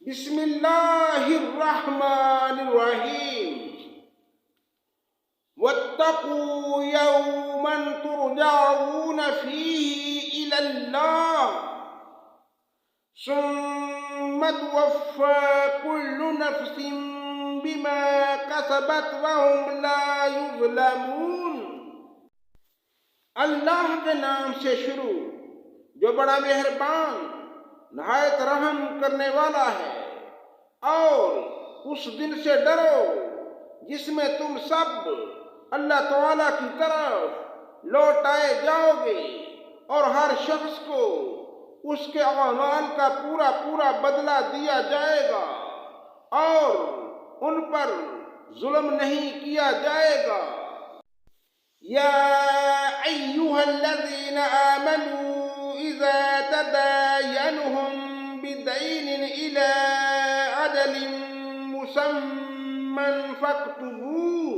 بسم اللہ الرحمن الرحیم واتقوا یوما ترجعون فیہ الی اللہ ثم توفی کل نفس بما کسبت وہم لا یظلمون۔ اللہ کے نام سے شروع جو بڑا مہربان نہایت رحم کرنے والا ہے، اور اس دن سے ڈرو جس میں تم سب اللہ تعالیٰ کی طرف لوٹائے جاؤ گے، اور ہر شخص کو اس کے اعمال کا پورا پورا بدلہ دیا جائے گا، اور ان پر ظلم نہیں کیا جائے گا۔ یا ایھا الذین آمنوا اذا تداینتم بدین الی اجل مسمی فاکتبوه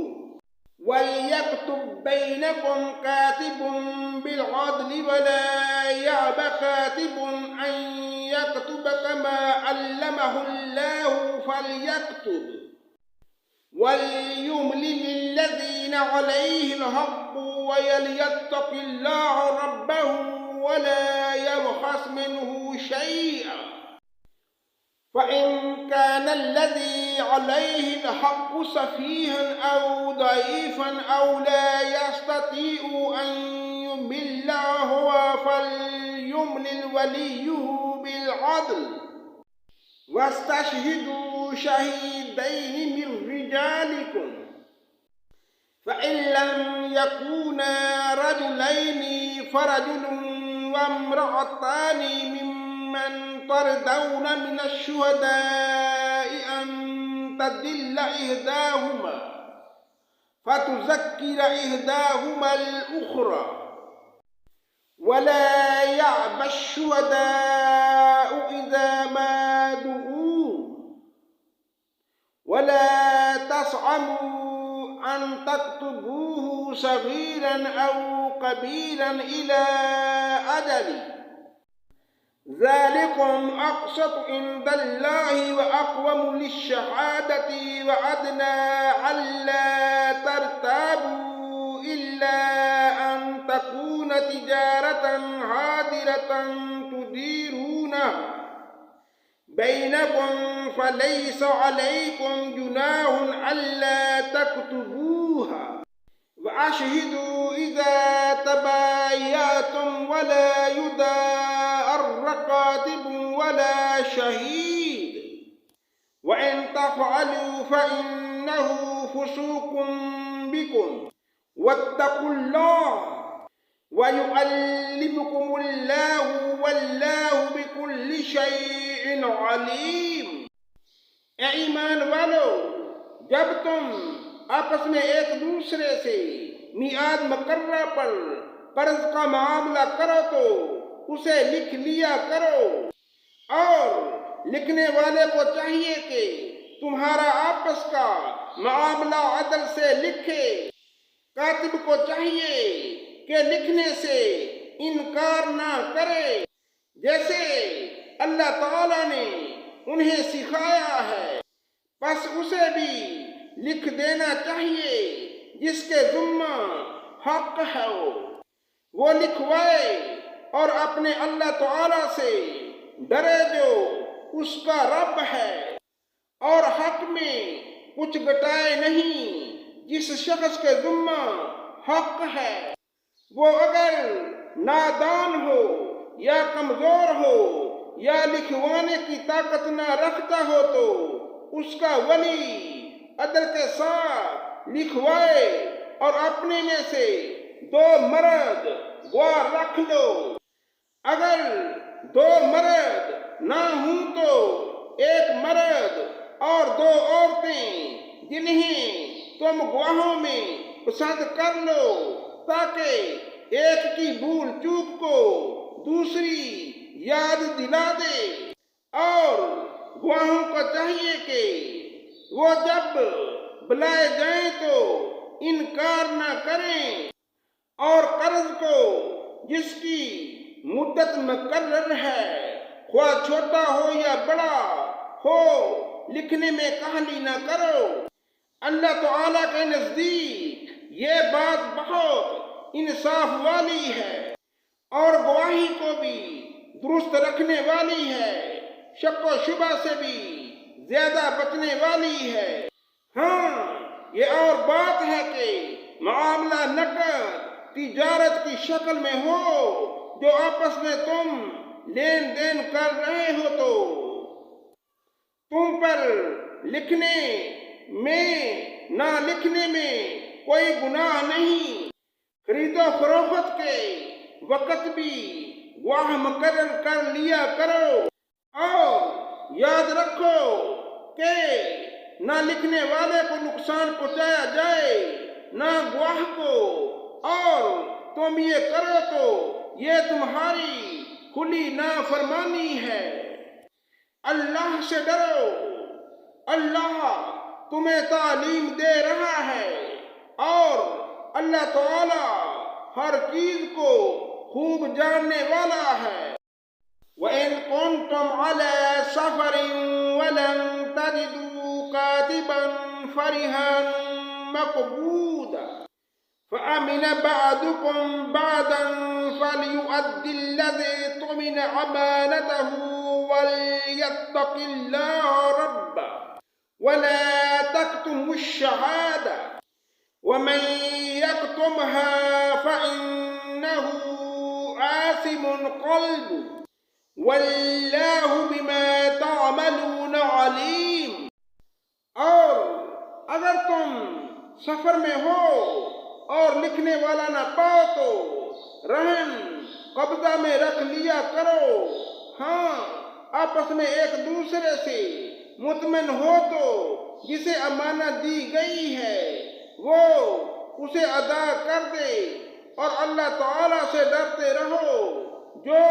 وليكتب بينكم كاتب بالعدل ولا يأب كاتب أن يكتب كما علمه الله فليكتب وليملل الذين عليه الحق وليتق الله ربه ولا يبخس منه شيئا، فإن كان الذي عليه الحق سفيها أو ضعيفا أو لا يستطيع أن يمل هو فليملل وليه بالعدل واستشهدوا شهيدين من رجالكم، فإن لم يكونا رجلين فرجل وامرأتان ممن ترضون من الشهداء أن تضل إحداهما فتذكر إحداهما الأخرى، ولا يأبى الشهداء إذا ما دعوا، ولا تسأموا أن تكتبوه صغيرا أو كبيرا إلى أجله، ذلكم أقسط عند الله وأقوم للشهادة وأدنى ألا ترتابوا إلا أن تكون تجارة حاضرة تديرونها بينكم فليس عليكم جناح ألا تكتبوها، وأشهدوا إذا تبايعتم ولا يضار كاتب ولا شهيد، وإن تفعلوا فإنه فسوق بكم، واتقوا الله ويعلمكم الله والله بكل شيء عليم۔ اے ایمان والو، جب تم آپس میں ایک دوسرے سے میعاد مقررہ پر قرض کا معاملہ کرو تو اسے لکھ لیا کرو، اور لکھنے والے کو چاہیے کہ تمہارا آپس کا معاملہ عدل سے لکھے، کاتب کو چاہیے کہ لکھنے سے انکار نہ کرے جیسے اللہ تعالیٰ نے انہیں سکھایا ہے، پس اسے بھی لکھ دینا چاہیے جس کے ذمہ حق ہے وہ لکھوائے، اور اپنے اللہ تعالیٰ سے ڈرے جو اس کا رب ہے، اور حق میں کچھ گٹائے نہیں جس شخص کے ذمہ حق ہے، وہ اگر نادان ہو یا کمزور ہو یا لکھوانے کی طاقت نہ رکھتا ہو تو اس کا ولی عدل کے ساتھ لکھوائے، اور اپنے میں سے 2 مرد گواہ رکھ لو، اگر 2 مرد نہ ہوں تو 1 مرد اور 2 عورتیں جنہیں تم گواہوں میں پسند کر لو، تاکہ ایک کی بھول چوک کو دوسری یاد دلا دے، اور گواہوں کو چاہیے کہ وہ جب بلائے جائیں تو انکار نہ کریں، اور قرض کو جس کی مدت مقرر ہے، خواہ چھوٹا ہو یا بڑا، ہو لکھنے میں کاہلی نہ کرو۔ اللہ تعالیٰ کے نزدیک یہ بات بہت انصاف والی ہے اور گواہی کو بھی درست رکھنے والی ہے، شک و شبہ سے بھی زیادہ بچنے والی ہے۔ ہاں، یہ اور بات ہے کہ معاملہ نقد تجارت کی شکل میں ہو، جو آپس میں تم لین دین کر رہے ہو تو تم پر لکھنے میں نہ لکھنے میں کوئی گناہ نہیں۔ خرید و فروخت کے وقت بھی گواہ مقرر کر لیا کرو، اور یاد رکھو کہ نہ لکھنے والے کو نقصان پہنچایا جائے نہ گواہ کو، اور تم یہ کرو تو یہ تمہاری کھلی نافرمانی ہے۔ اللہ سے ڈرو، اللہ تمہیں تعلیم دے رہا ہے، اور اللہ تعالی ہر چیز کو خوب جاننے والا ہے۔ وَإِن كُنتُمْ عَلَى سَفَرٍ وَلَن تَجِدُوا كَاتِبًا فَرِهَانٌ مَّقْبُوضَةٌ فَأَمِنَ بَعْضُكُم بَعْضًا فَلْيُؤَدِّ الَّذِي اؤْتُمِنَ أَمَانَتَهُ وَلْيَتَّقِ اللَّهَ رَبَّهُ وَلَا تَكْتُمُوا الشَّهَادَةَ وَمَن يَكْتُمْهَا فَإِنَّهُ آثِمٌ قَلْبُهُ وَاللَّهُ بِمَا تَعْمَلُونَ عَلِيمٌ۔ اور اگر تم سفر میں ہو اور لکھنے والا نہ پاؤ تو رہن قبضہ میں رکھ لیا کرو۔ ہاں، آپس میں ایک دوسرے سے مطمئن ہو تو جسے امانت دی گئی ہے وہ اسے ادا کر دے، اور اللہ تعالیٰ سے ڈرتے رہو جو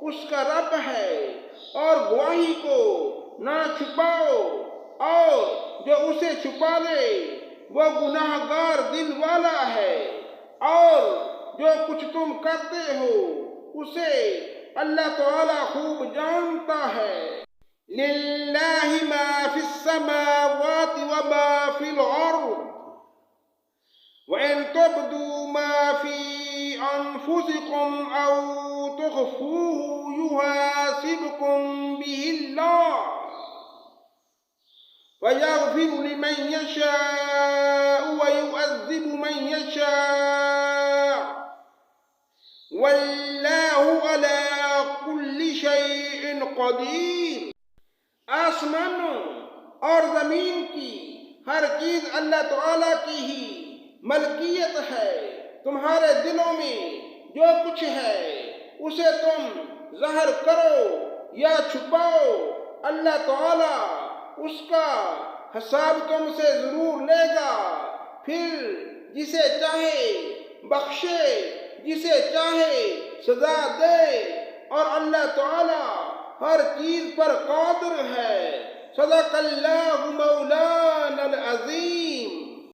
اس کا رب ہے، اور گواہی کو نہ چھپاؤ، اور جو اسے چھپا لے وہ گناہ گار دل والا ہے، اور جو کچھ تم کرتے ہو اسے اللہ تعالیٰ خوب جانتا ہے۔ لِلَّهِ مَا فِي السَّمَاوَاتِ وَمَا فِي الْأَرْضِ وَإِن تُبْدُوا مَا فِي أَنفُسِكُمْ أَوْ تُخْفُوهُ يُحَاسِبْكُم بِهِ اللَّهُ فَيَغْفِرُ لِمَن يَشَاءُ وَيُعَذِّبُ مَن يَشَاءُ وَاللَّهُ عَلَى كُلِّ شَيْءٍ قَدِيرٌ۔ آسمانوں اور زمین کی ہر چیز اللہ تعالیٰ کی ہی ملکیت ہے۔ تمہارے دلوں میں جو کچھ ہے اسے تم ظاہر کرو یا چھپاؤ، اللہ تعالیٰ اس کا حساب تم سے ضرور لے گا۔ پھر جسے چاہے بخشے، جسے چاہے سزا دے، اور اللہ تعالیٰ ہر چیز پر قادر ہے۔ صدق اللہ مولانا العظیم۔